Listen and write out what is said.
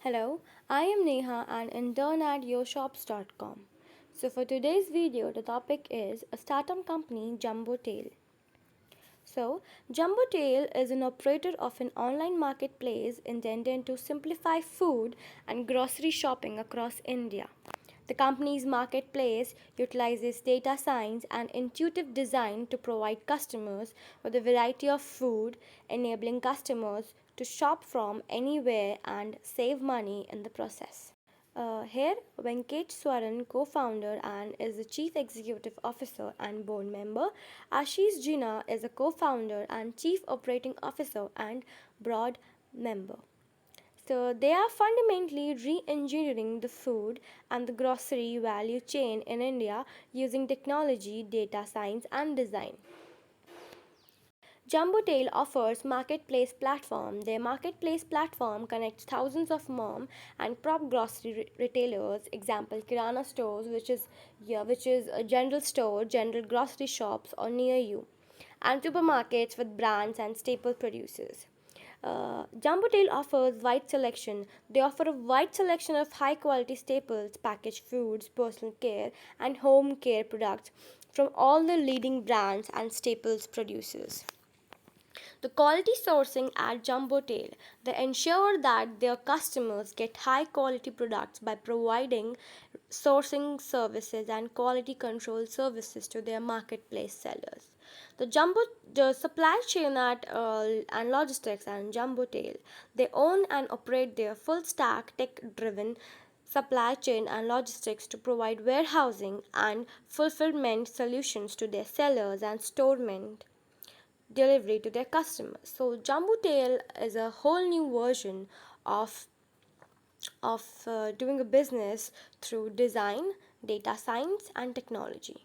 Hello, I am Neha, an intern at yourshops.com. So for today's video, the topic is a startup company, Jumbotail. So, Jumbotail is an operator of an online marketplace intended to simplify food and grocery shopping across India. The company's marketplace utilizes data science and intuitive design to provide customers with a variety of food, enabling customers to shop from anywhere and save money in the process. Here, Venkat Swaran, co-founder and is the chief executive officer and board member. Ashish Jina is a co-founder and chief operating officer and board member. So they are fundamentally re-engineering the food and the grocery value chain in India using technology, data science, and design. Jumbotail offers marketplace platform. Their marketplace platform connects thousands of mom and prop grocery retailers, example Kirana stores, which is a general store, general grocery shops or near you, and supermarkets with brands and staple producers. Jumbotail offers wide selection. They offer a wide selection of high quality staples, packaged foods, personal care, and home care products from all the leading brands and staples producers. The quality sourcing at Jumbotail, they ensure that their customers get high quality products by providing sourcing services and quality control services to their marketplace sellers. The supply chain at and logistics and Jumbotail, they own and operate their full stack tech driven supply chain and logistics to provide warehousing and fulfillment solutions to their sellers and storement delivery to their customers. So Jumbotail is a whole new version of doing a business through design, data science, and technology.